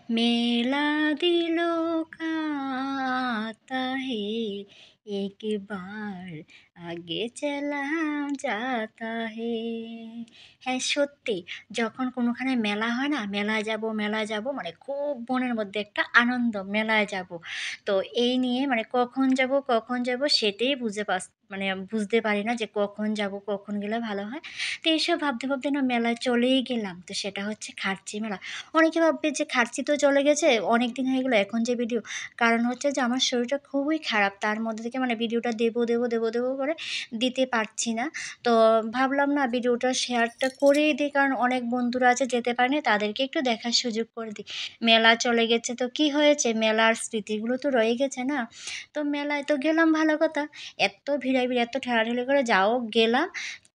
मेला दिलों का आता है एक बार আগে চলা যাতা হে। হ্যাঁ সত্যি, যখন কোনোখানে মেলা হয় না, মেলায় যাব মানে খুব মনের মধ্যে একটা আনন্দ, মেলায় যাব। তো এই নিয়ে মানে কখন যাব সেটাই মানে বুঝতে পারি না যে কখন যাব, কখন গেলে ভালো হয়। তো এইসব ভাবতে না মেলায় চলেই গেলাম। তো সেটা হচ্ছে খার্চি মেলা। অনেকে ভাববে যে খার্চি তো চলে গেছে, অনেকদিন হয়ে গেলো, এখন যে ভিডিও। কারণ হচ্ছে যে আমার শরীরটা খুবই খারাপ। তার মধ্যে থেকে মানে ভিডিওটা দেবো করে দিতে পারছি না। তো ভাবলাম না ভিডিওটা শেয়ারটা করেই দিই, কারণ অনেক বন্ধুরা আছে যেতে পারেনি, তাদেরকে একটু দেখার সুযোগ করে দিই। মেলা চলে গেছে তো কি হয়েছে? মেলার স্মৃতিগুলো তো রয়ে গেছে না? তো মেলায় তো গেলাম ভালো কথা। এত ভিড়াভিড়ি, এত ঠেলাঠেলি করে যাও গেলাম।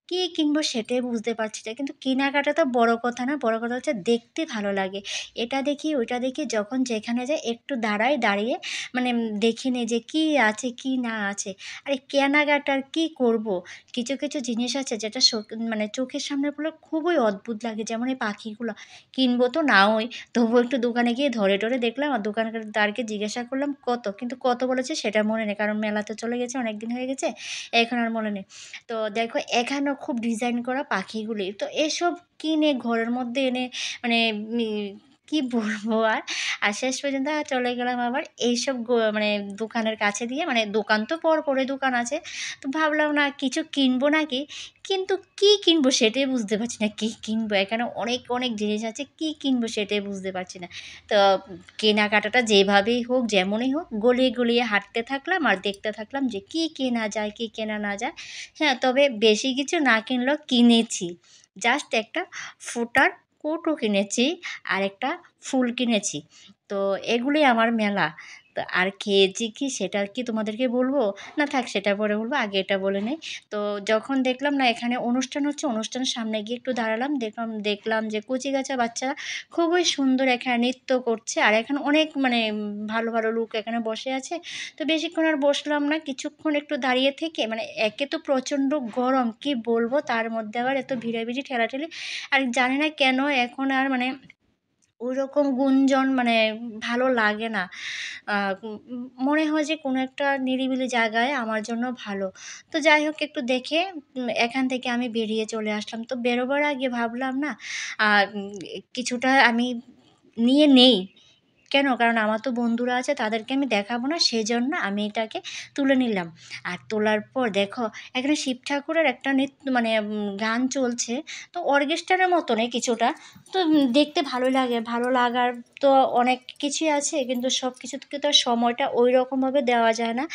কি কিনবো সেটাই বুঝতে পারছি না। কিন্তু কেনাকাটা তো বড় কথা না, বড় কথা হচ্ছে দেখতে ভালো লাগে। এটা দেখি, ওইটা দেখি, যখন যেখানে যাই একটু দাঁড়াই, দাঁড়িয়ে মানে দেখে নিই যে কি আছে, কি না আছে। আর এই কেনাকাটার কি করব? কিছু জিনিস আছে যেটা মানে চোখের সামনে পড়লে খুবই অদ্ভুত লাগে। যেমন এই পাখিগুলো। কিনবো তো নাওই, তবুও একটু দোকানে গিয়ে ধরে দেখলাম আর দোকানদারকে জিজ্ঞাসা করলাম কত? কিন্তু কত বলেছে সেটা মনে নেই। কারণ মেলা তো চলে গেছে, অনেকদিন হয়ে গেছে। এখন আর মনে নেই। তো দেখো এখানেও খুব ডিজাইন করা পাখিগুলি। তো এসব কিনে ঘরের মধ্যে এনে মানে মি কি বলবো আর? আর শেষ পর্যন্ত চলে গেলাম আবার এইসব মানে দোকানের কাছে দিয়ে, মানে দোকান তো পরে দোকান আছে। তো ভাবলাম না কিছু কিনবো নাকি? কিন্তু কি কিনবো সেটাই বুঝতে পারছি না। কি কিনবো? এখানে অনেক জিনিস আছে। কি কিনবো সেটাই বুঝতে পারছি না। তো কেনাকাটাটা যেভাবেই হোক, যেমনই হোক গলিয়ে হাঁটতে থাকলাম আর দেখতে থাকলাম যে কি কেনা যায়, কি কেনা না যায়। হ্যাঁ, তবে বেশি কিছু না কিনলেও কিনেছি। জাস্ট একটা ফোঁটার কৌটো কিনেছি আর একটা ফুল কিনেছি। তো এগুলোই আমার মেলা। তো আর খেয়েছি কি সেটা কি তোমাদেরকে বলবো? না থাক সেটা পরে বলবো। আগে এটা বলে নেই। তো যখন দেখলাম না এখানে অনুষ্ঠান হচ্ছে, অনুষ্ঠানের সামনে গিয়ে একটু দাঁড়ালাম। দেখলাম যে কচিকাঁচা বাচ্চারা খুবই সুন্দর এখানে নৃত্য করছে। আর এখানে অনেক মানে ভালো লোক এখানে বসে আছে। তো বেশিক্ষণ আর বসলাম না। কিছুক্ষণ একটু দাঁড়িয়ে থেকে মানে একে তো প্রচণ্ড গরম, কি বলবো? তার মধ্যে আবার এত ভিড়াভিড়ি ঠেলাঠেলি। আর জানি না কেন এখন আর মানে ওইরকম গুঞ্জন মানে ভালো লাগে না। মনে হয় যে কোনো একটা নিরিবিলি জায়গায় আমার জন্য ভালো। তো যাই হোক একটু দেখে এখান থেকে আমি বেরিয়ে চলে আসলাম। তো বেরোবার আগে ভাবলাম না কিছুটা আমি নিয়ে নেই। কেন? কারণ আমার তো বন্ধুরা আছে, তাদেরকে আমি দেখাবো না, সেজন্য আমি এটাকে তুলে নিলাম। আর তোলার পর দেখো এখানে শিব ঠাকুরের একটা মানে গান চলছে। তো অর্কেস্ট্রার মতনই কিছুটা। তো দেখতে ভালোই লাগে। ভালো লাগার তো অনেক কিছুই আছে, কিন্তু সব কিছু থেকে তো আর সময়টা ওইরকমভাবে দেওয়া যায় না।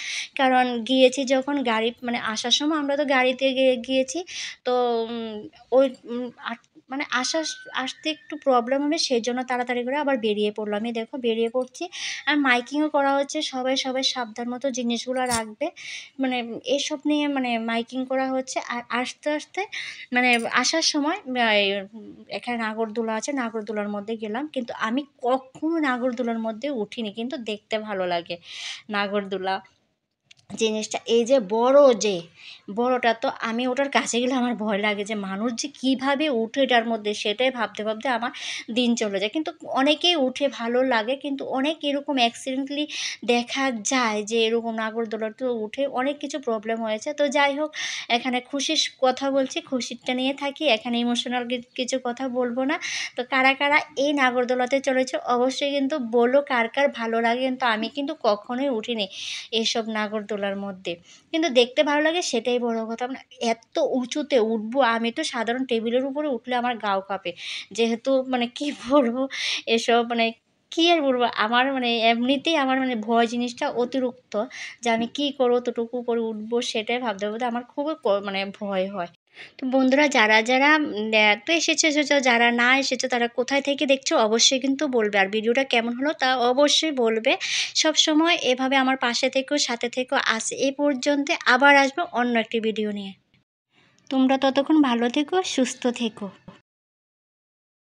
কারণ গিয়েছি যখন গাড়ি মানে আসার সময় আমরা তো গাড়িতে গিয়েছি। তো ওই মানে আসতে একটু প্রবলেম হবে, সেজন্য তাড়াতাড়ি করে আবার বেরিয়ে পড়লাম। এই দেখো বেরিয়ে পড়ছি। আর মাইকিংও করা হচ্ছে, সবাই সাবধান মতো জিনিসগুলো রাখবে। মানে এসব নিয়ে মানে মাইকিং করা হচ্ছে। আর আস্তে মানে আসার সময় এখানে নাগরদোলা আছে, নাগরদোলার মধ্যে গেলাম। কিন্তু আমি কখনো নাগরদোলার মধ্যে উঠিনি, কিন্তু দেখতে ভালো লাগে নাগরদোলা জিনিসটা। এই যে বড়টা, তো আমি ওটার কাছে গেলে আমার ভয় লাগে যে মানুষ যে কীভাবে উঠে এটার মধ্যে, সেটাই ভাবতে আমার দিন চলে যায়। কিন্তু অনেকেই উঠে, ভালো লাগে। কিন্তু অনেক এরকম অ্যাক্সিডেন্টালি দেখা যায় যে এরকম নাগরদোলাতে উঠে অনেক কিছু প্রবলেম হয়েছে। তো যাই হোক, এখানে খুশির কথা বলছি, খুশিরটা নিয়ে থাকি। এখানে ইমোশনাল কিছু কথা বলবো না। তো কারা এই নাগরদোলাতে চড়েছে অবশ্যই কিন্তু বলো কার ভালো লাগে। কিন্তু আমি কিন্তু কখনোই উঠিনি এসব নাগরদোলার মধ্যে। কিন্তু দেখতে ভালো লাগে, সেটাই বড় কথা। মানে এত উঁচুতে উঠবো, আমি তো সাধারণ টেবিলের উপরে উঠলে আমার গাও কাঁপে। যেহেতু মানে কি বলবো, এসব মানে কি আর বলবো, আমার মানে এমনিতেই আমার মানে ভয় জিনিসটা অতিরিক্ত, যে আমি কি করবো, অতটুকু উপরে উঠবো সেটাই ভাবতে আমার খুবই মানে ভয় হয়। তো বন্ধুরা যারা তো এসেছো, যারা না এসেছো তারা কোথায় থেকে দেখছো অবশ্যই কিন্তু বলবে। আর ভিডিওটা কেমন হলো তা অবশ্যই বলবে। সবসময় এভাবে আমার পাশে থেকো, সাথে থেকো। আজ এ পর্যন্ত, আবার আসবো অন্য একটি ভিডিও নিয়ে। তোমরা ততক্ষণ ভালো থেকো, সুস্থ থেকো।